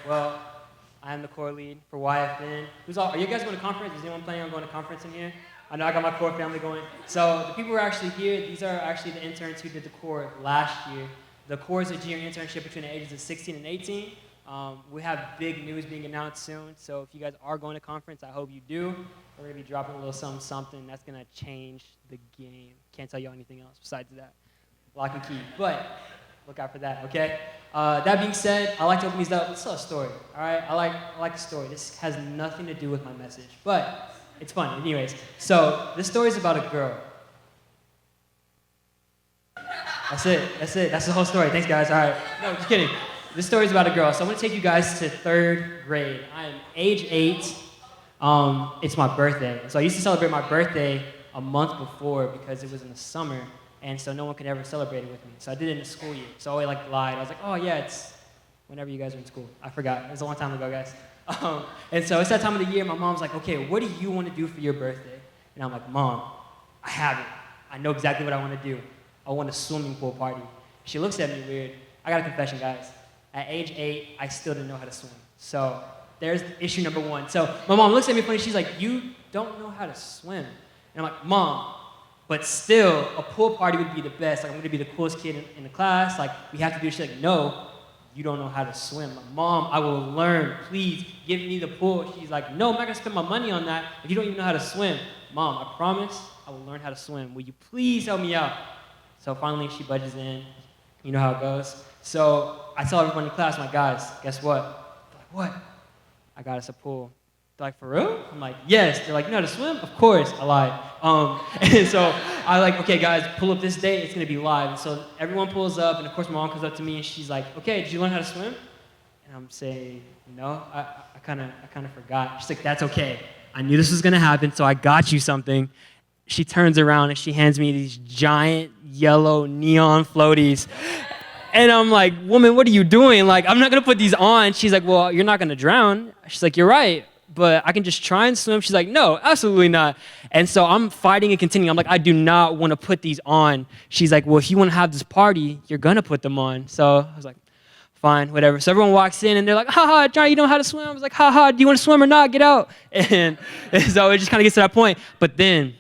Well, I am the core lead for YFN. Are you guys going to conference? Is anyone planning on going to conference in here? I know I got my core family going. So the people who are actually here, these are actually the interns who did the core last year. The core is a junior internship between the ages of 16 and 18. We have big news being announced soon, so if you guys are going to conference, I hope you do. We're going to be dropping a little something that's going to change the game. Can't tell you anything else besides that. Lock and key. But look out for that, okay? That being said, I like to open these up. Let's tell a story, all right? I like the story. This has nothing to do with my message, but it's fun. Anyways, so this story is about a girl. That's it. That's the whole story. Thanks, guys. All right. No, just kidding. This story is about a girl. So I'm going to take you guys to 3rd grade. I am age 8. It's my birthday. So I used to celebrate my birthday a month before because it was in the summer, and so no one could ever celebrate it with me. So I did it in the school year. So I lied. I was like, oh, yeah, it's whenever you guys are in school. I forgot. It was a long time ago, guys. And so it's that time of the year. My mom's like, okay, what do you want to do for your birthday? And I'm like, Mom, I have it. I know exactly what I want to do. I want a swimming pool party. She looks at me weird. I got a confession, guys. At age 8, I still didn't know how to swim. So there's issue number 1. So my mom looks at me funny. She's like, you don't know how to swim. And I'm like, Mom, but still, a pool party would be the best. Like, I'm going to be the coolest kid in the class. Like, we have to do. She's like, no, you don't know how to swim. Like, Mom, I will learn. Please give me the pool. She's like, no, I'm not going to spend my money on that if you don't even know how to swim. Mom, I promise I will learn how to swim. Will you please help me out? So finally, she budges in. You know how it goes. So I tell everyone in class, I'm like, guys, guess what? They're like, what? I got us a pool. They're like, for real? I'm like, yes. They're like, you know how to swim? Of course. I lied. And so I like, okay, guys, pull up this date. It's going to be live. And so everyone pulls up, and of course my mom comes up to me, and she's like, okay, did you learn how to swim? And I'm saying, no, I kind of forgot. She's like, that's okay. I knew this was going to happen, so I got you something. She turns around, and she hands me these giant yellow neon floaties. And I'm like, woman, what are you doing? Like, I'm not going to put these on. She's like, well, you're not going to drown. She's like, you're right, but I can just try and swim. She's like, no, absolutely not. And so I'm fighting and continuing. I'm like, I do not want to put these on. She's like, well, if you want to have this party, you're going to put them on. So I was like, fine, whatever. So everyone walks in, and they're like, haha, Johnny, you know how to swim? I was like, haha, do you want to swim or not? Get out. And so it just kind of gets to that point. But then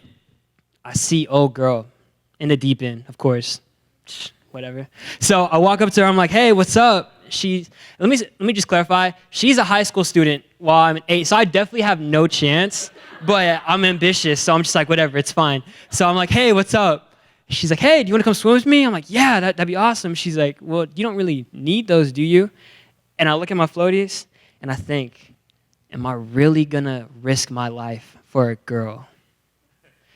I see old girl in the deep end, of course. Whatever. So I walk up to her. I'm like, hey, what's up? Let me just clarify. She's a high school student while I'm 8, so I definitely have no chance, but I'm ambitious, so I'm just like, whatever, it's fine. So I'm like, hey, what's up? She's like, hey, do you want to come swim with me? I'm like, yeah, that'd be awesome. She's like, well, you don't really need those, do you? And I look at my floaties, and I think, am I really going to risk my life for a girl?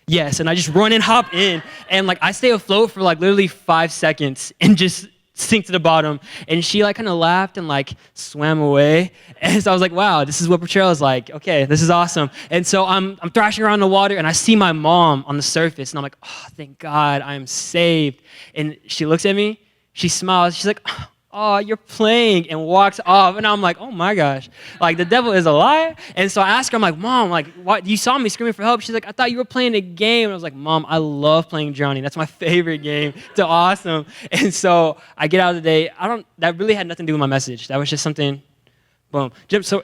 Yes, and I just run and hop in, and like I stay afloat for like literally 5 seconds and just sink to the bottom. And she like kind of laughed and like swam away. And so I was like, wow, this is what portrayal is like. Okay, this is awesome. And so I'm thrashing around in the water, and I see my mom on the surface, and I'm like, oh, thank God, I am saved. And she looks at me, she smiles, she's like, oh, you're playing, and walks off. And I'm like, oh my gosh, like the devil is a liar. And so I asked her, I'm like, Mom, like, what? You saw me screaming for help. She's like, I thought you were playing a game. And I was like, Mom, I love playing Johnny. That's my favorite game. It's awesome. And so I get out of the day. That really had nothing to do with my message. That was just something, boom. So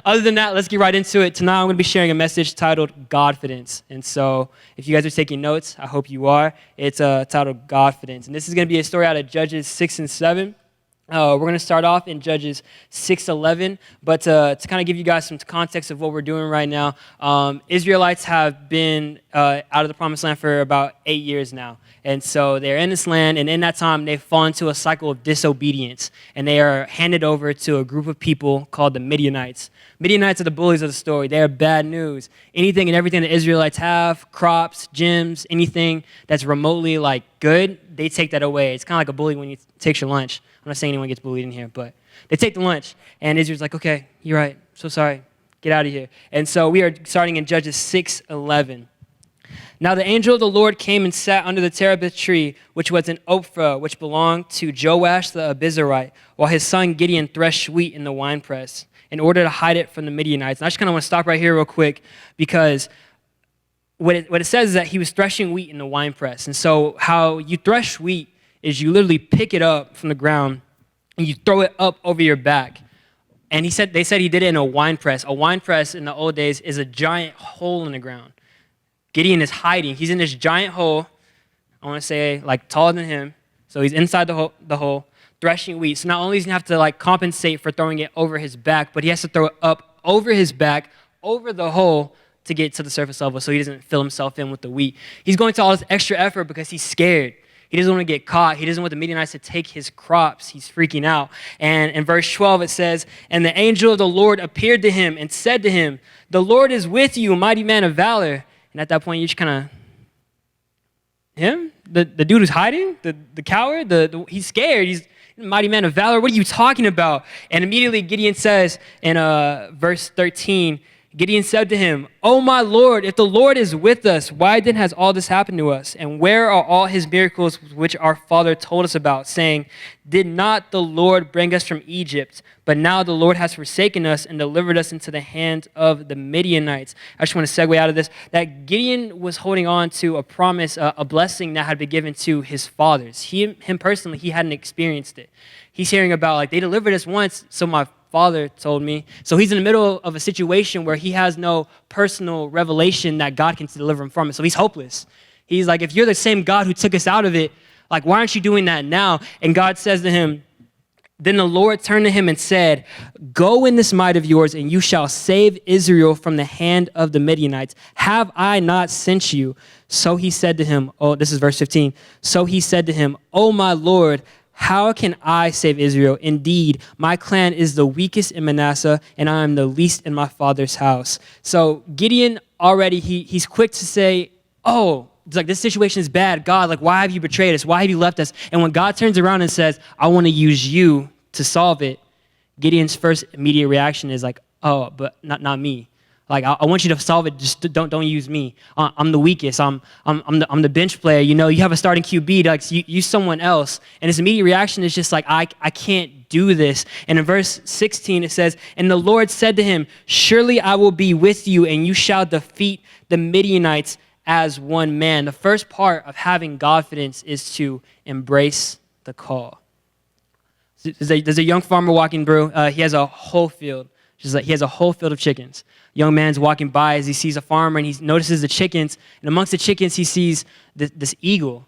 other than that, let's get right into it. Tonight I'm going to be sharing a message titled Godfidence. And so if you guys are taking notes, I hope you are. It's titled Godfidence. And this is going to be a story out of Judges 6 and 7. We're going to start off in Judges 6:11, but to kind of give you guys some context of what we're doing right now, Israelites have been out of the Promised Land for about 8 years now. And so they're in this land, and in that time, they've fallen into a cycle of disobedience, and they are handed over to a group of people called the Midianites. Midianites are the bullies of the story. They are bad news. Anything and everything the Israelites have, crops, gems, anything that's remotely like good, they take that away. It's kind of like a bully when you takes your lunch. I'm not saying anyone gets bullied in here, but they take the lunch, and Israel's like, okay, you're right, so sorry, get out of here. And so we are starting in Judges 6:11. Now the angel of the Lord came and sat under the terebinth tree, which was in Ophrah, which belonged to Joash the Abizarite, while his son Gideon threshed wheat in the winepress, in order to hide it from the Midianites. And I just kind of want to stop right here real quick, because what it says is that he was threshing wheat in the winepress. And so how you thresh wheat is you literally pick it up from the ground and you throw it up over your back. And they said he did it in a wine press. A wine press in the old days is a giant hole in the ground. Gideon is hiding. He's in this giant hole, I want to say like taller than him. So he's inside the hole, threshing wheat. So not only does he have to like compensate for throwing it over his back, but he has to throw it up over his back, over the hole to get to the surface level so he doesn't fill himself in with the wheat. He's going to all this extra effort because he's scared. He doesn't want to get caught. He doesn't want the Midianites to take his crops. He's freaking out. And in verse 12 it says, and the angel of the Lord appeared to him and said to him, the Lord is with you, mighty man of valor. And at that point, you just kind of, him? The dude who's hiding? The coward? He's scared. He's a mighty man of valor. What are you talking about? And immediately Gideon says in verse 13, Gideon said to him, oh my Lord, if the Lord is with us, why then has all this happened to us? And where are all his miracles which our father told us about, saying, did not the Lord bring us from Egypt? But now the Lord has forsaken us and delivered us into the hand of the Midianites. I just want to segue out of this, that Gideon was holding on to a promise, a blessing that had been given to his fathers. Him personally, he hadn't experienced it. He's hearing about, like, they delivered us once, so my father told me. So he's in the middle of a situation where he has no personal revelation that God can deliver him from it. So he's hopeless. He's like, if you're the same God who took us out of it, like, why aren't you doing that now? And God says to him, then the Lord turned to him and said, go in this might of yours, and you shall save Israel from the hand of the Midianites. Have I not sent you? So he said to him, oh, this is verse 15. So he said to him, oh, my Lord, how can I save Israel? Indeed, my clan is the weakest in Manasseh, and I am the least in my father's house. So Gideon already, he's quick to say, oh, it's like, this situation is bad. God, like, why have you betrayed us? Why have you left us? And when God turns around and says, I want to use you to solve it, Gideon's first immediate reaction is like, oh, but not me. Like, I want you to solve it. Just don't use me. I'm the weakest. I'm the bench player. You know, you have a starting QB. Like, use someone else. And his immediate reaction is just like, I can't do this. And in verse 16 it says, and the Lord said to him, surely I will be with you, and you shall defeat the Midianites as one man. The first part of having Godfidence is to embrace the call. There's a young farmer walking through. He has a whole field. Just like, he has a whole field of chickens. Young man's walking by as he sees a farmer, and he notices the chickens. And amongst the chickens, he sees this eagle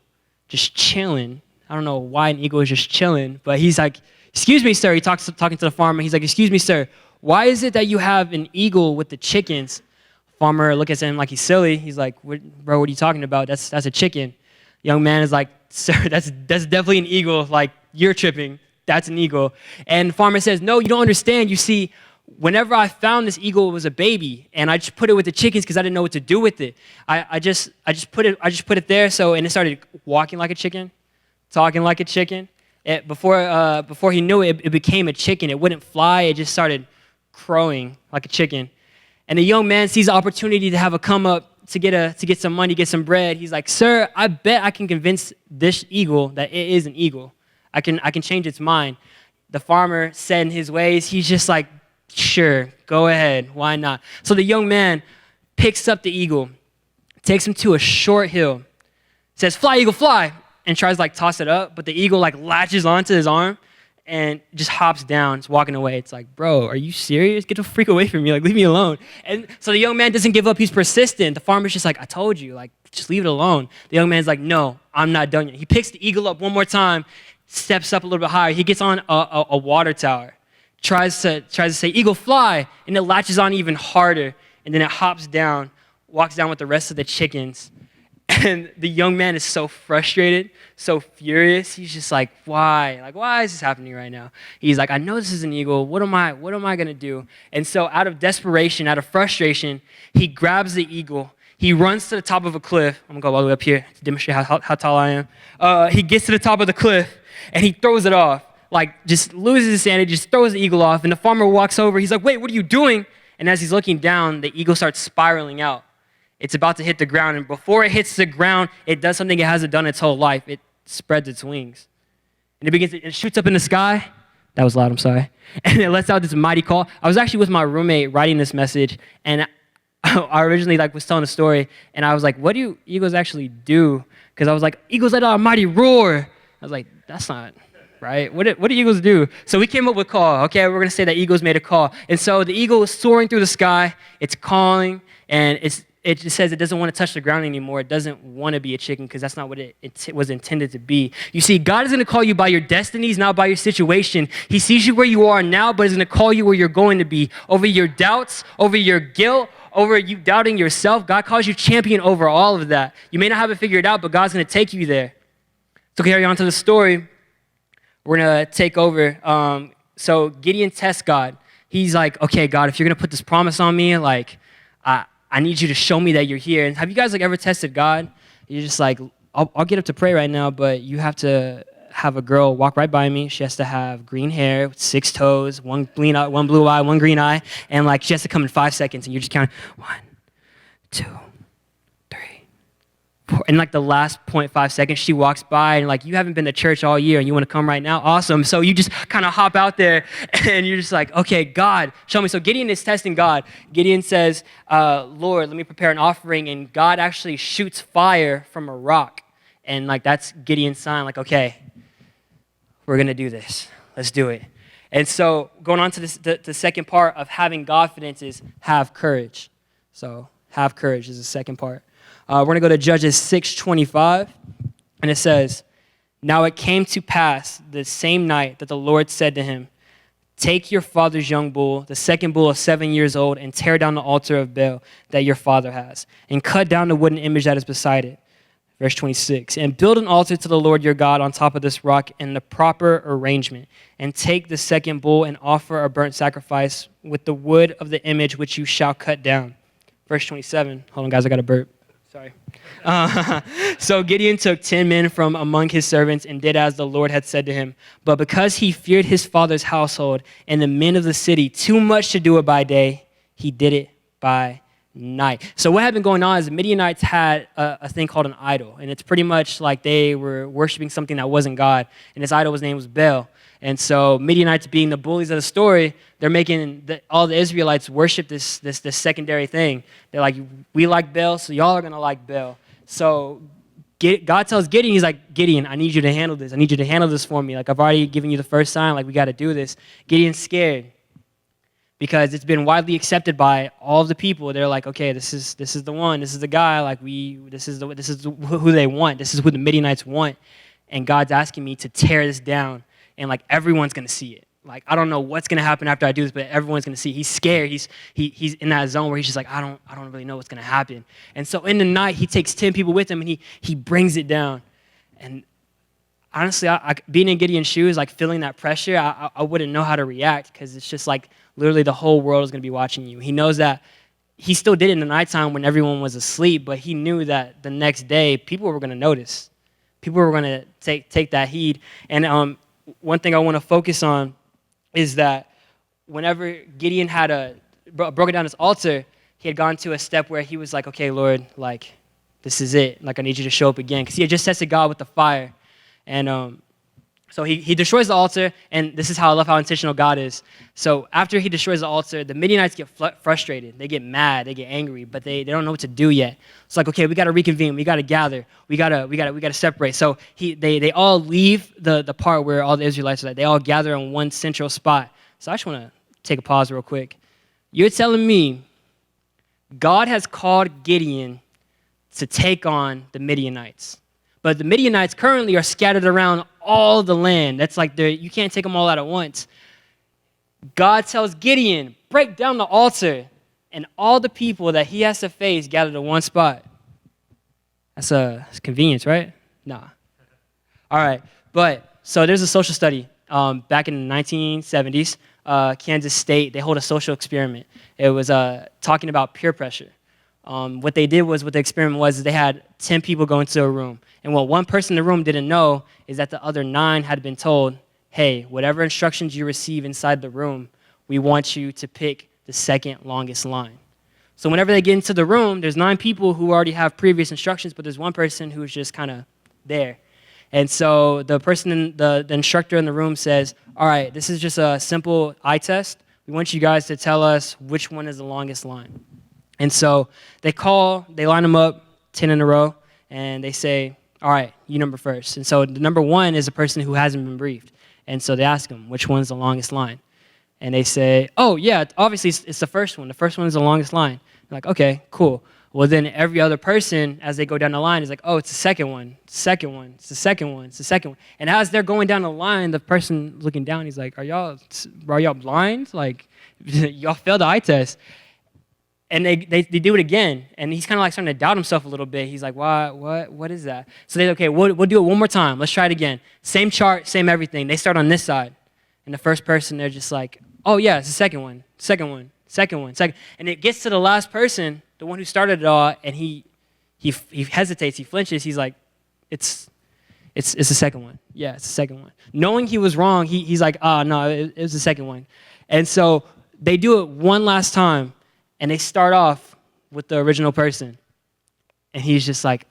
just chilling. I don't know why an eagle is just chilling, but he's like, excuse me, sir. He talking to the farmer. He's like, excuse me, sir. Why is it that you have an eagle with the chickens? Farmer looks at him like he's silly. He's like, bro, what are you talking about? That's a chicken. Young man is like, sir, that's definitely an eagle. Like, you're tripping. That's an eagle. And the farmer says, no, you don't understand. You see, whenever I found this eagle, it was a baby, and I just put it with the chickens because I didn't know what to do with it. I just put it there. So, and it started walking like a chicken, talking like a chicken. Before he knew it, it became a chicken. It wouldn't fly. It just started crowing like a chicken. And the young man sees the opportunity to have a come up to get some money, get some bread. He's like, sir, I bet I can convince this eagle that it is an eagle. I can change its mind. The farmer said in his ways, he's just like, sure, go ahead, why not? So the young man picks up the eagle, takes him to a short hill, says, fly, eagle, fly, and tries to like toss it up, but the eagle like latches onto his arm and just hops down. It's walking away. It's like, bro, are you serious? Get the freak away from me. Like, leave me alone. And so the young man doesn't give up. He's persistent. The farmer's just like, I told you, like, just leave it alone. The young man's like, no, I'm not done yet. He picks the eagle up one more time, steps up a little bit higher. He gets on a water tower, tries to say, eagle, fly, and it latches on even harder, and then it hops down, walks down with the rest of the chickens. And the young man is so frustrated, so furious. He's just like, why? Like, why is this happening right now? He's like, I know this is an eagle. What am I going to do? And so out of desperation, out of frustration, he grabs the eagle. He runs to the top of a cliff. I'm going to go all the way up here to demonstrate how tall I am. He gets to the top of the cliff, and he throws it off. Like, just loses his sanity, just throws the eagle off. And the farmer walks over. He's like, wait, what are you doing? And as he's looking down, the eagle starts spiraling out. It's about to hit the ground, and before it hits the ground, it does something it hasn't done its whole life. It spreads its wings. And it shoots up in the sky. That was loud, I'm sorry. And it lets out this mighty call. I was actually with my roommate writing this message, and I originally was telling a story, and I was like, what do eagles actually do? Because I was like, eagles let out a mighty roar. I was like, that's not right? What do eagles do? So we came up with call. Okay, we're going to say that eagles made a call. And so the eagle is soaring through the sky. It's calling, and it just says it doesn't want to touch the ground anymore. It doesn't want to be a chicken because that's not what it was intended to be. You see, God is going to call you by your destinies, not by your situation. He sees you where you are now, but he's going to call you where you're going to be. Over your doubts, over your guilt, over you doubting yourself, God calls you champion over all of that. You may not have it figured out, but God's going to take you there. So carry on to the story. We're going to take over. So Gideon tests God. He's like, okay, God, if you're going to put this promise on me, like, I need you to show me that you're here. And have you guys like ever tested God? You're just like, I'll get up to pray right now, but you have to have a girl walk right by me. She has to have green hair, 6 toes, one blue eye, one green eye, and like she has to come in 5 seconds, and you're just counting 1, 2, 3, 4. In like the last 0.5 seconds, she walks by, and like you haven't been to church all year, and you want to come right now? Awesome. So you just kind of hop out there, and you're just like, okay, God, show me. So Gideon is testing God. Gideon says, Lord, let me prepare an offering, and God actually shoots fire from a rock, and like that's Gideon's sign, like, okay, we're going to do this. Let's do it. And so going on to this, the second part of having Godfidence is have courage. So have courage is the second part. We're going to go to Judges 6:25, and it says, now it came to pass the same night that the Lord said to him, take your father's young bull, the second bull of 7 years old, and tear down the altar of Baal that your father has, and cut down the wooden image that is beside it. Verse 26, and build an altar to the Lord your God on top of this rock in the proper arrangement, and take the second bull and offer a burnt sacrifice with the wood of the image which you shall cut down. Verse 27, hold on guys, I got to burp. Sorry. So Gideon took 10 men from among his servants and did as the Lord had said to him. But because he feared his father's household and the men of the city too much to do it by day, he did it by night. So what had been going on is the Midianites had a thing called an idol, and it's pretty much like they were worshiping something that wasn't God, and this idol's name was Baal. And so Midianites, being the bullies of the story, they're making all the Israelites worship this secondary thing. They're like, we like Baal, so y'all are going to like Baal. So God tells Gideon, he's like, Gideon, I need you to handle this. I need you to handle this for me. Like, I've already given you the first sign. Like, we got to do this. Gideon's scared because it's been widely accepted by all of the people. They're like, okay, this is the one. This is the guy. Like, this is who they want. This is who the Midianites want. And God's asking me to tear this down. And like everyone's gonna see it. Like I don't know what's gonna happen after I do this, but everyone's gonna see. He's scared. He's in that zone where he's just like, I don't really know what's gonna happen. And so in the night, he takes 10 people with him and he brings it down. And honestly, I being in Gideon's shoes, like feeling that pressure, I wouldn't know how to react because it's just like literally the whole world is gonna be watching you. He knows that he still did it in the nighttime when everyone was asleep, but he knew that the next day people were gonna notice. People were gonna take that heed. And one thing I want to focus on is that whenever Gideon had broken down his altar, he had gone to a step where he was like, okay, Lord, like, this is it. Like, I need you to show up again. Because he had just tested God with the fire. And so he destroys the altar, and this is how I love how intentional God is. So after he destroys the altar, the Midianites get frustrated. They get mad. They get angry, but they don't know what to do yet. It's like, okay, we got to reconvene. We got to gather. We got to separate. So they all leave the part where all the Israelites are at. They all gather in one central spot. So I just want to take a pause real quick. You're telling me God has called Gideon to take on the Midianites. But the Midianites currently are scattered around all the land. That's like you can't take them all out at once. God tells Gideon, break down the altar, and all the people that he has to face gather to one spot. That's convenience, right? Nah. All right, but so there's a social study back in the 1970s, Kansas State. They hold a social experiment. It was talking about peer pressure. What the experiment was is they had 10 people go into a room. And what one person in the room didn't know is that the other 9 had been told, hey, whatever instructions you receive inside the room, we want you to pick the second longest line. So whenever they get into the room, there's 9 people who already have previous instructions, but there's one person who's just kind of there. And so the instructor in the room says, all right, this is just a simple eye test. We want you guys to tell us which one is the longest line. And so they line them up 10 in a row, and they say, all right, you number first. And so the number 1 is a person who hasn't been briefed. And so they ask him, which one's the longest line? And they say, oh, yeah, obviously it's the first one. The first one is the longest line. I'm like, okay, cool. Well, then every other person, as they go down the line, is like, oh, it's the second one, second one, it's the second one, it's the second one. And as they're going down the line, the person looking down, he's like, are y'all blind? Like, y'all failed the eye test. And they do it again. And he's kind of like starting to doubt himself a little bit. He's like, what is that? So they're okay, we'll do it one more time. Let's try it again. Same chart, same everything. They start on this side. And the first person, they're just like, oh, yeah, it's the second one, second one, second one, second. And it gets to the last person, the one who started it all, and he hesitates, he flinches. He's like, it's the second one. Yeah, it's the second one. Knowing he was wrong, he's like, no, it was the second one. And so they do it one last time, and they start off with the original person. And he's just like,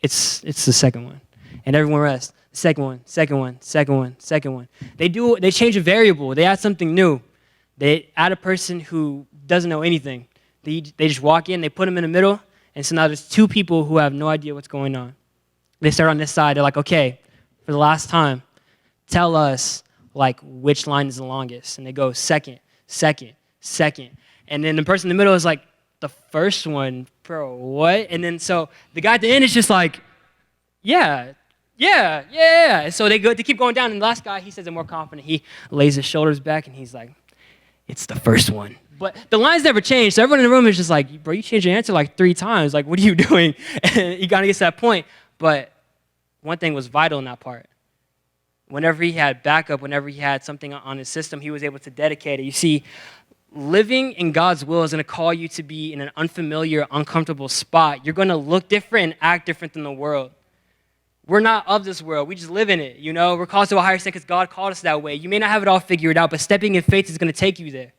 it's the second one. And everyone rests. Second one, second one, second one, second one. They change a variable. They add something new. They add a person who doesn't know anything. They just walk in, they put them in the middle, and so now there's two people who have no idea what's going on. They start on this side. They're like, okay, for the last time, tell us like which line is the longest. And they go second, second, second. And then the person in the middle is like, the first one, bro, what? And then so the guy at the end is just like, yeah. And so they keep going down, and the last guy, he says it more confident. He lays his shoulders back, and he's like, it's the first one. But the lines never change, so everyone in the room is just like, bro, you changed your answer like 3 times. Like, what are you doing? And he kind of gets to that point. But one thing was vital in that part. Whenever he had backup, whenever he had something on his system, he was able to dedicate it. You see, living in God's will is going to call you to be in an unfamiliar, uncomfortable spot. You're going to look different and act different than the world. We're not of this world. We just live in it, you know? We're called to a higher state because God called us that way. You may not have it all figured out, but stepping in faith is going to take you there.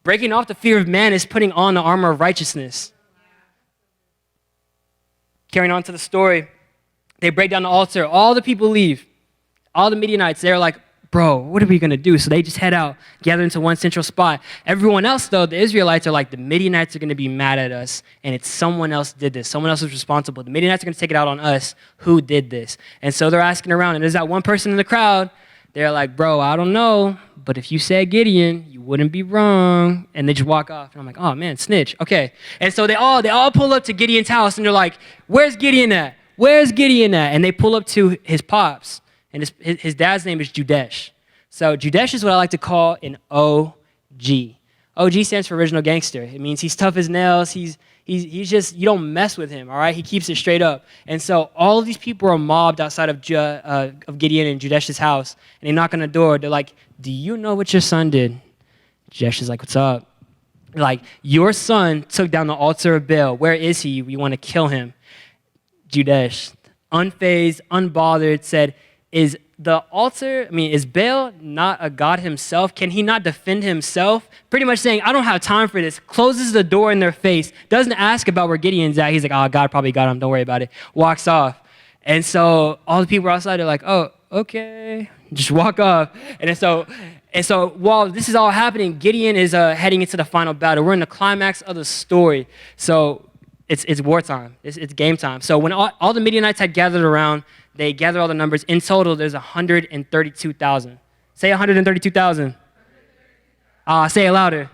Breaking off the fear of man is putting on the armor of righteousness. Carrying on to the story, they break down the altar. All the people leave. All the Midianites, they're like, bro, what are we going to do? So they just head out, gather into one central spot. Everyone else, though, the Israelites are like, the Midianites are going to be mad at us, and it's someone else did this. Someone else was responsible. The Midianites are going to take it out on us. Who did this? And so they're asking around, and there's that one person in the crowd. They're like, bro, I don't know, but if you said Gideon, you wouldn't be wrong. And they just walk off. And I'm like, oh, man, snitch. Okay. And so they all pull up to Gideon's house, and they're like, where's Gideon at? Where's Gideon at? And they pull up to his pops. And his dad's name is Judesh. So Judesh is what I like to call an OG. OG stands for original gangster. It means he's tough as nails. He's just, you don't mess with him, all right? He keeps it straight up. And so all of these people are mobbed outside of Gideon and Judesh's house. And they knock on the door. They're like, do you know what your son did? Judesh is like, what's up? They're like, your son took down the altar of Baal. Where is he? We want to kill him. Judesh, unfazed, unbothered, said, is Baal not a god himself? Can he not defend himself? Pretty much saying, I don't have time for this. Closes the door in their face. Doesn't ask about where Gideon's at. He's like, oh, God probably got him. Don't worry about it. Walks off. And so all the people outside are like, oh, okay. Just walk off. And so while this is all happening, Gideon is heading into the final battle. We're in the climax of the story. So it's wartime. It's game time. So when all the Midianites had gathered around, they gather all the numbers. In total, there's 132,000. Say 132,000. Say it louder.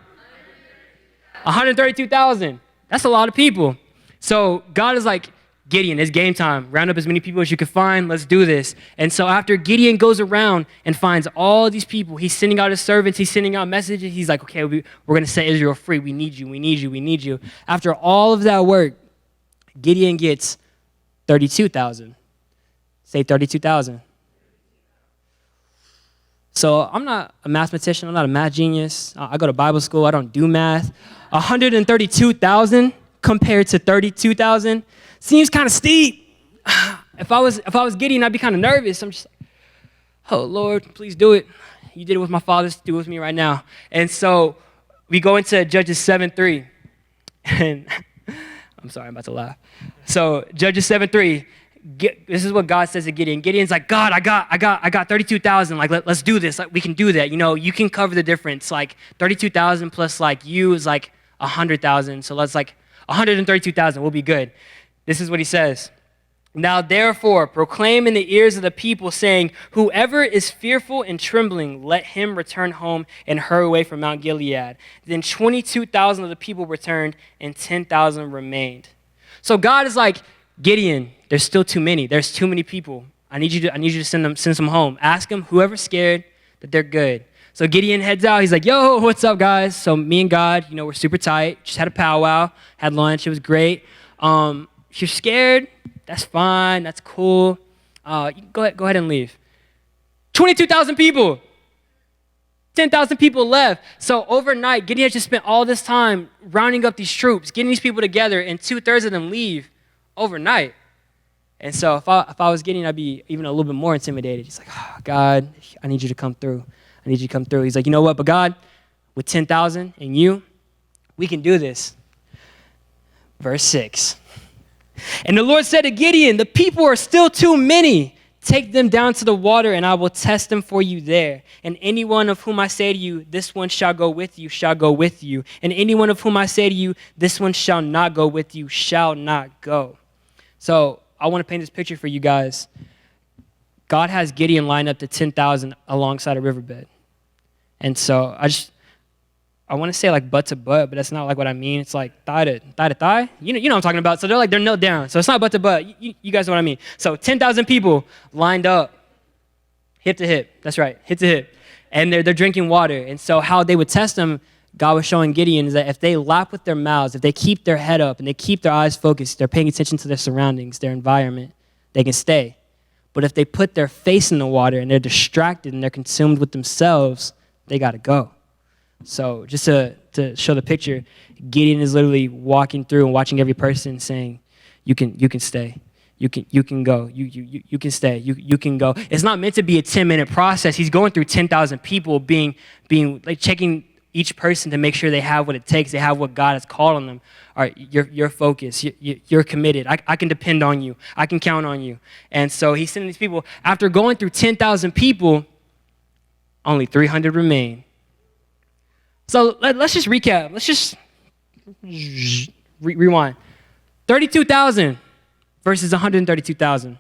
132,000. That's a lot of people. So God is like, Gideon, it's game time. Round up as many people as you can find. Let's do this. And so after Gideon goes around and finds all these people, he's sending out his servants. He's sending out messages. He's like, okay, we're going to set Israel free. We need you. We need you. We need you. After all of that work, Gideon gets 32,000. Say 32,000. So I'm not a mathematician. I'm not a math genius. I go to Bible school. I don't do math. 132,000 compared to 32,000 seems kind of steep. If I was Gideon, I'd be kind of nervous. I'm just like, oh, Lord, please do it. You did it with my fathers. Do it with me right now. And so we go into Judges 7:3. And I'm sorry, I'm about to laugh. So Judges 7:3. This is what God says to Gideon. Gideon's like, God, I got 32,000. Like, let's do this. Like, we can do that. You know, you can cover the difference. Like, 32,000 plus like you is like 100,000. So let's like 132,000. We'll be good. This is what he says. Now therefore proclaim in the ears of the people, saying, whoever is fearful and trembling, let him return home and hurry away from Mount Gilead. Then 22,000 of the people returned, and 10,000 remained. So God is like, Gideon, there's still too many. There's too many people. I need you to send some home. Ask them, whoever's scared, that they're good. So Gideon heads out. He's like, yo, what's up, guys? So me and God, we're super tight. Just had a powwow, had lunch. It was great. If you're scared, that's fine. That's cool. You can go ahead and leave. 22,000 people. 10,000 people left. So overnight, Gideon has just spent all this time rounding up these troops, getting these people together, and 2/3 of them leave overnight. And so if I was Gideon, I'd be even a little bit more intimidated. He's like, oh, God, I need you to come through. I need you to come through. He's like, you know what? But God, with 10,000 and you, we can do this. Verse 6. And the Lord said to Gideon, the people are still too many. Take them down to the water, and I will test them for you there. And anyone of whom I say to you, this one shall go with you, shall go with you. And anyone of whom I say to you, this one shall not go with you, shall not go. So I want to paint this picture for you guys. God has Gideon lined up to 10,000 alongside a riverbed. And so I want to say like butt to butt, but that's not like what I mean. It's like thigh to thigh. You know what I'm talking about. So they're knelt down. So it's not butt to butt. You guys know what I mean. So 10,000 people lined up, hip to hip. That's right, hip to hip. And they're drinking water. And so how they would test them, God was showing Gideon, is that if they lap with their mouths, if they keep their head up and they keep their eyes focused, they're paying attention to their surroundings, their environment, they can stay. But if they put their face in the water and they're distracted and they're consumed with themselves, they got to go. So just to show the picture, Gideon is literally walking through and watching every person saying, you can stay. You can go. You can stay. You can go. It's not meant to be a 10-minute process. He's going through 10,000 people being like checking each person to make sure they have what it takes. They have what God has called on them. All right, you're focused. You're committed. I can depend on you. I can count on you. And so he's sending these people. After going through 10,000 people, only 300 remain. So let's just recap. Let's just rewind. 32,000 versus 132,000.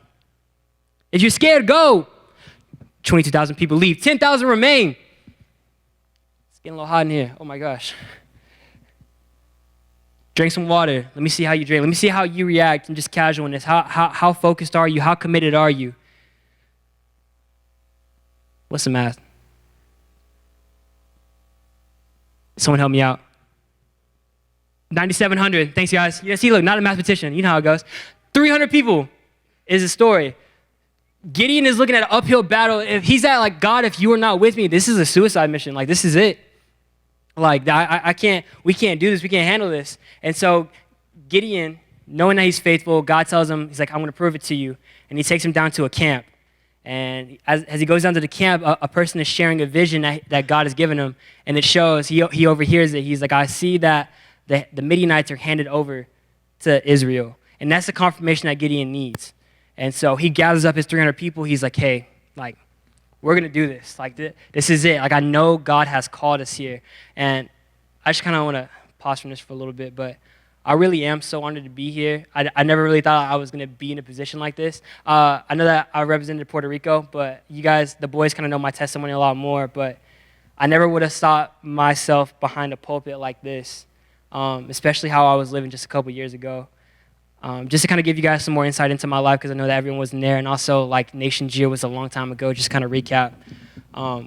If you're scared, go. 22,000 people leave. 10,000 remain. It's getting a little hot in here. Oh my gosh. Drink some water. Let me see how you drink. Let me see how you react in just casualness. How focused are you? How committed are you? What's the math? Someone help me out. 9,700. Thanks, guys. Yeah, see, look, not a mathematician. You know how it goes. 300 people is the story. Gideon is looking at an uphill battle. If he's at like, God, if you are not with me, this is a suicide mission. Like, this is it. Like, we can't do this. We can't handle this. And so Gideon, knowing that he's faithful, God tells him, he's like, I'm going to prove it to you. And he takes him down to a camp. And as he goes down to the camp, a person is sharing a vision that God has given him. And it shows, he overhears it. He's like, I see that the Midianites are handed over to Israel. And that's the confirmation that Gideon needs. And so he gathers up his 300 people. He's like, hey, like, we're going to do this. Like, this is it. Like, I know God has called us here. And I just kind of want to pause from this for a little bit, but I really am so honored to be here. I never really thought I was going to be in a position like this. I know that I represented Puerto Rico, but you guys, the boys, kind of know my testimony a lot more, but I never would have thought myself behind a pulpit like this, especially how I was living just a couple years ago. Just to kind of give you guys some more insight into my life, because I know that everyone wasn't there, and also like Nation's Year was a long time ago, just kind of recap.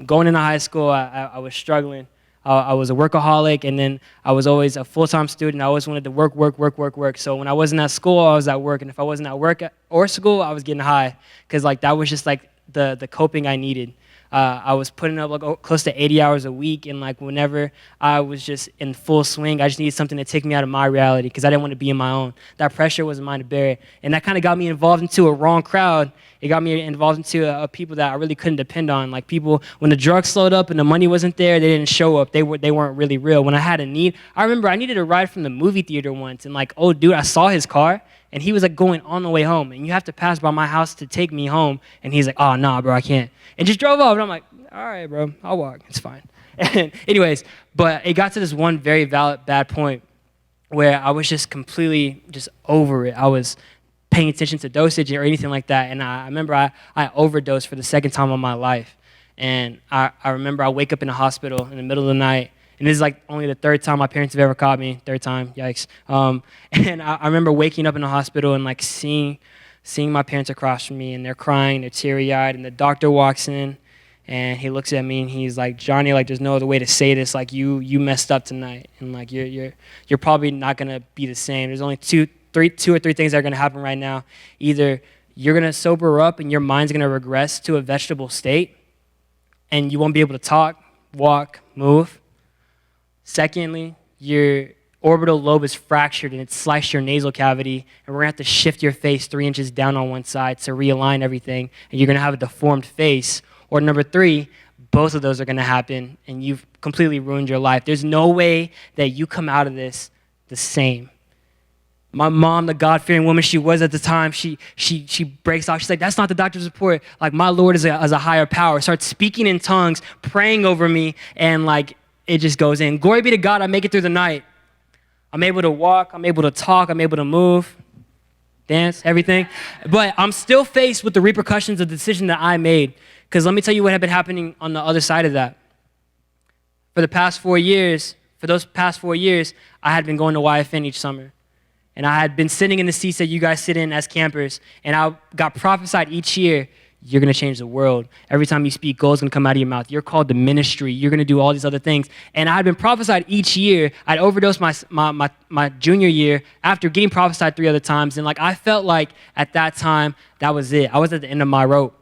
Going into high school, I was struggling. I was a workaholic, and then I was always a full-time student. I always wanted to work. So when I wasn't at school, I was at work, and if I wasn't at work or school, I was getting high, because like that was just like the coping I needed. I was putting up like close to 80 hours a week, and like whenever I was just in full swing, I just needed something to take me out of my reality, because I didn't want to be in my own. That pressure wasn't mine to bear, and that kind of got me involved into a wrong crowd. It got me involved into people that I really couldn't depend on. Like people, when the drugs slowed up and the money wasn't there, they didn't show up. They weren't really real. When I had a need, I remember I needed a ride from the movie theater once, and like, oh dude, I saw his car, and he was like going on the way home, and you have to pass by my house to take me home, and he's like, oh nah, bro, I can't, and just drove off, and I'm like, all right, bro, I'll walk, it's fine. And anyways, but it got to this one very bad point where I was just completely just over it. I was paying attention to dosage or anything like that. And I remember I overdosed for the second time in my life. And I remember I wake up in the hospital in the middle of the night. And this is like only the third time my parents have ever caught me. Third time, yikes. And I remember waking up in the hospital and like seeing my parents across from me, and they're crying, they're teary-eyed, and the doctor walks in, and he looks at me and he's like, Johnny, like there's no other way to say this. Like you messed up tonight, and like you're probably not gonna be the same. There's only two or three things that are gonna happen right now. Either you're gonna sober up and your mind's gonna regress to a vegetable state, and you won't be able to talk, walk, move. Secondly, your orbital lobe is fractured and it's sliced your nasal cavity, and we're gonna have to shift your face 3 inches down on one side to realign everything, and you're gonna have a deformed face. Or number 3, both of those are gonna happen, and you've completely ruined your life. There's no way that you come out of this the same. My mom, the God-fearing woman she was at the time, she breaks off. She's like, that's not the doctor's report. Like, my Lord is a higher power. Starts speaking in tongues, praying over me, and like, it just goes in. Glory be to God, I make it through the night. I'm able to walk, I'm able to talk, I'm able to move, dance, everything. But I'm still faced with the repercussions of the decision that I made. Because let me tell you what had been happening on the other side of that. For those past 4 years, I had been going to YFN each summer. And I had been sitting in the seats that you guys sit in as campers. And I got prophesied each year, you're going to change the world. Every time you speak, gold's going to come out of your mouth. You're called to ministry. You're going to do all these other things. And I had been prophesied each year. I'd overdosed my junior year after getting prophesied 3 other times. And like I felt like at that time, that was it. I was at the end of my rope.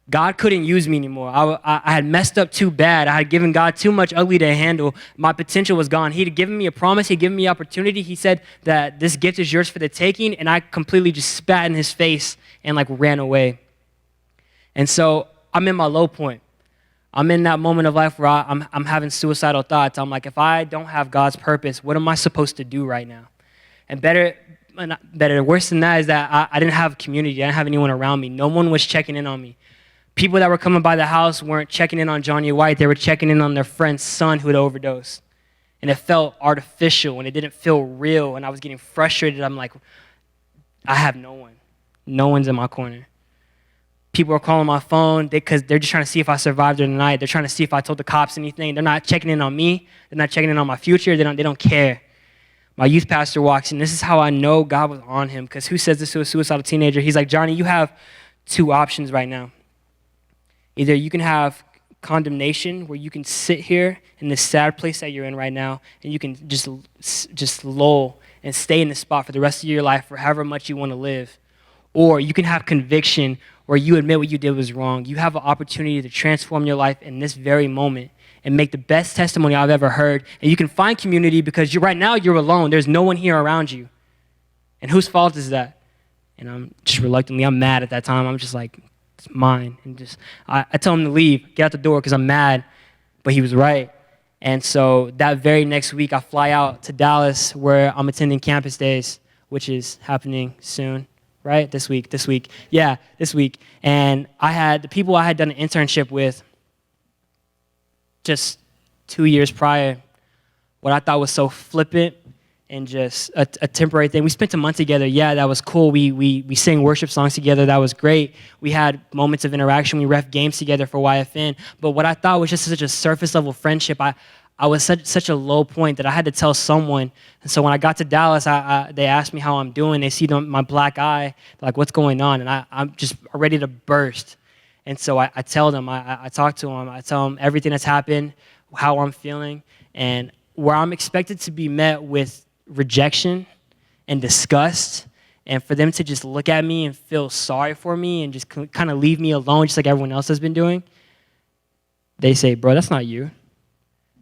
God couldn't use me anymore. I had messed up too bad. I had given God too much ugly to handle. My potential was gone. He'd given me a promise. He'd given me opportunity. He said that this gift is yours for the taking. And I completely just spat in his face and like ran away. And so I'm in my low point. I'm in that moment of life where I'm having suicidal thoughts. I'm like, if I don't have God's purpose, what am I supposed to do right now? And worse than that is that I didn't have community. I didn't have anyone around me. No one was checking in on me. People that were coming by the house weren't checking in on Johnny White. They were checking in on their friend's son who had overdosed. And it felt artificial and it didn't feel real. And I was getting frustrated. I'm like, I have no one. No one's in my corner. People are calling my phone because they're just trying to see if I survived the night. They're trying to see if I told the cops anything. They're not checking in on me. They're not checking in on my future. They don't care. My youth pastor walks in. This is how I know God was on him, because who says this to a suicidal teenager? He's like, Johnny, you have 2 options right now. Either you can have condemnation, where you can sit here in this sad place that you're in right now, and you can just lull and stay in this spot for the rest of your life for however much you want to live. Or you can have conviction, where you admit what you did was wrong. You have an opportunity to transform your life in this very moment and make the best testimony I've ever heard. And you can find community because right now you're alone. There's no one here around you. And whose fault is that? And I'm just reluctantly, I'm mad at that time. I'm just like, it's mine. And I tell him to leave, get out the door, because I'm mad. But he was right. And so that very next week, I fly out to Dallas, where I'm attending campus days, which is happening soon. Right? This week. Yeah, this week. And the people I had done an internship with just 2 years prior, what I thought was so flippant and just a temporary thing. We spent a month together. Yeah, that was cool. We sang worship songs together. That was great. We had moments of interaction. We ref games together for YFN. But what I thought was just such a surface level friendship, I was such a low point that I had to tell someone. And so when I got to Dallas, they asked me how I'm doing. They see my black eye, like, what's going on? And I'm just ready to burst. And so I tell them, I talk to them, I tell them everything that's happened, how I'm feeling, and where I'm expected to be met with rejection and disgust, and for them to just look at me and feel sorry for me and just kind of leave me alone just like everyone else has been doing. They say, bro, that's not you.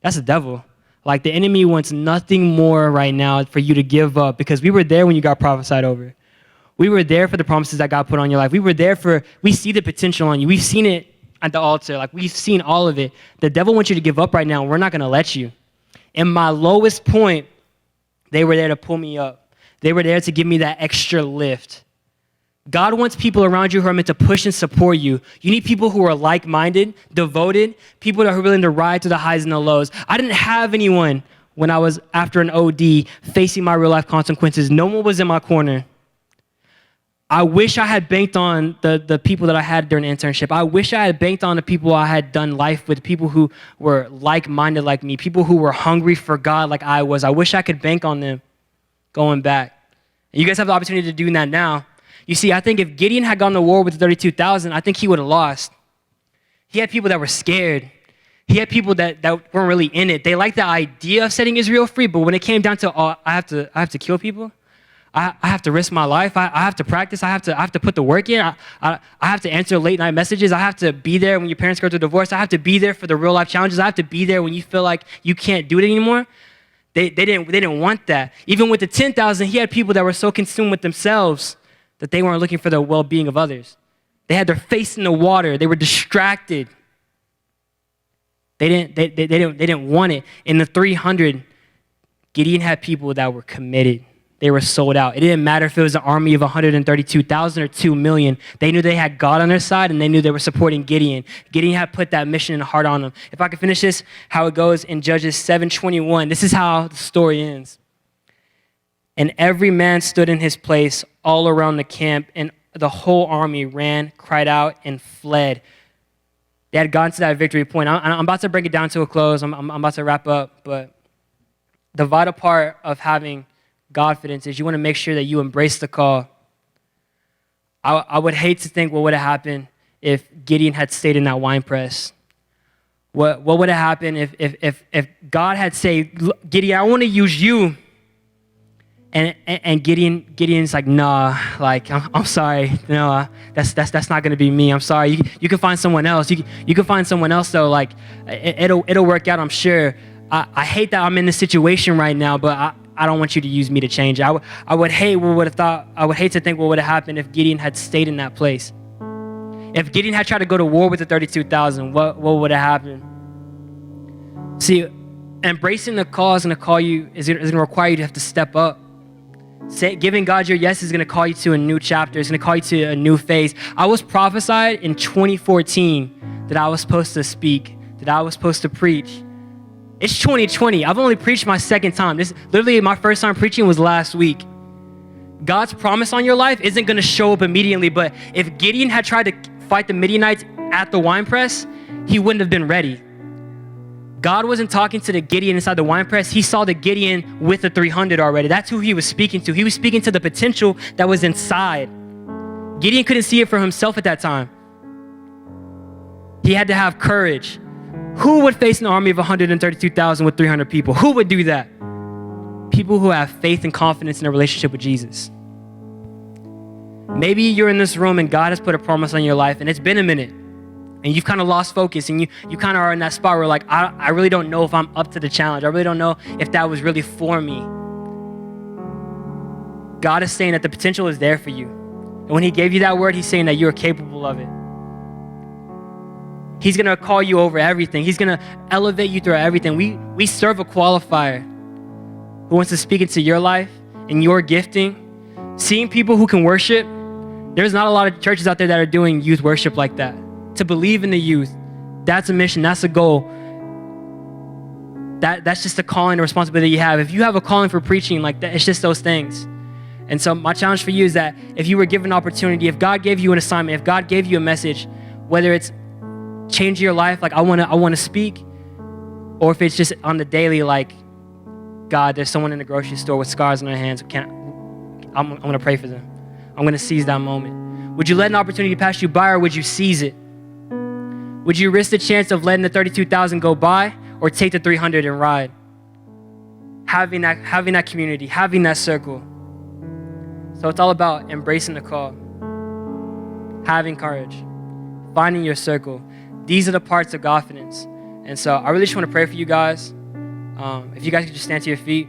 That's the devil. Like, the enemy wants nothing more right now for you to give up, because we were there when you got prophesied over. We were there for the promises that God put on your life. We see the potential on you. We've seen it at the altar. Like, we've seen all of it. The devil wants you to give up right now, and we're not going to let you. In my lowest point, they were there to pull me up. They were there to give me that extra lift. God wants people around you who are meant to push and support you. You need people who are like-minded, devoted, people that are willing to ride through the highs and the lows. I didn't have anyone when I was after an OD facing my real-life consequences. No one was in my corner. I wish I had banked on the people that I had during the internship. I wish I had banked on the people I had done life with, people who were like-minded like me, people who were hungry for God like I was. I wish I could bank on them going back. And you guys have the opportunity to do that now. You see, I think if Gideon had gone to war with the 32,000, I think he would have lost. He had people that were scared. He had people that weren't really in it. They liked the idea of setting Israel free, but when it came down to, I have to kill people, I have to risk my life, I have to practice, I have to put the work in, I have to answer late night messages, I have to be there when your parents go through a divorce, I have to be there for the real life challenges, I have to be there when you feel like you can't do it anymore. They didn't want that. Even with the 10,000, he had people that were so consumed with themselves that they weren't looking for the well-being of others. They had their face in the water. They were distracted. They didn't want it. In the 300, Gideon had people that were committed. They were sold out. It didn't matter if it was an army of 132,000 or 2 million. They knew they had God on their side, and they knew they were supporting Gideon. Gideon had put that mission and heart on them. If I could finish this, how it goes in Judges 7:21. This is how the story ends. And every man stood in his place all around the camp, and the whole army ran, cried out, and fled. They had gotten to that victory point. I'm about to bring it down to a close. I'm about to wrap up, but the vital part of having Godfidence is you want to make sure that you embrace the call. I would hate to think what would have happened if Gideon had stayed in that wine press. What would have happened if God had said, Gideon, I want to use you. And Gideon's like, nah, like, I'm sorry, no, that's not gonna be me. I'm sorry. You can find someone else. You can find someone else though. Like, it'll work out. I'm sure. I hate that I'm in this situation right now, but I don't want you to use me to change. I would hate to think what would have happened if Gideon had stayed in that place. If Gideon had tried to go to war with the 32,000, what would have happened? See, embracing the call is gonna require you to have to step up. Giving God your yes is going to call you to a new chapter. It's going to call you to a new phase. I was prophesied in 2014 that I was supposed to speak, that I was supposed to preach. It's 2020. I've only preached my second time. Literally my first time preaching was last week. God's promise on your life isn't going to show up immediately, but if Gideon had tried to fight the Midianites at the winepress, he wouldn't have been ready. God wasn't talking to the Gideon inside the wine press. He saw the Gideon with the 300 already. That's who he was speaking to. He was speaking to the potential that was inside. Gideon couldn't see it for himself at that time. He had to have courage. Who would face an army of 132,000 with 300 people? Who would do that? People who have faith and confidence in a relationship with Jesus. Maybe you're in this room and God has put a promise on your life and it's been a minute. And you've kind of lost focus and you kind of are in that spot where like, I really don't know if I'm up to the challenge. I really don't know if that was really for me. God is saying that the potential is there for you. And when he gave you that word, he's saying that you're capable of it. He's going to call you over everything. He's going to elevate you through everything. We serve a qualifier who wants to speak into your life and your gifting. Seeing people who can worship, there's not a lot of churches out there that are doing youth worship like that. To believe in the youth, that's a mission, that's a goal. That's just a calling, a responsibility you have. If you have a calling for preaching, like that, it's just those things. And so my challenge for you is that if you were given an opportunity, if God gave you an assignment, if God gave you a message, whether it's changing your life, like I wanna speak, or if it's just on the daily, like, God, there's someone in the grocery store with scars on their hands. I'm gonna pray for them. I'm gonna seize that moment. Would you let an opportunity pass you by, or would you seize it? Would you risk the chance of letting the 32,000 go by, or take the 300 and ride? Having that community, having that circle. So it's all about embracing the call, having courage, finding your circle. These are the parts of Godfidence. And so I really just want to pray for you guys. If you guys could just stand to your feet.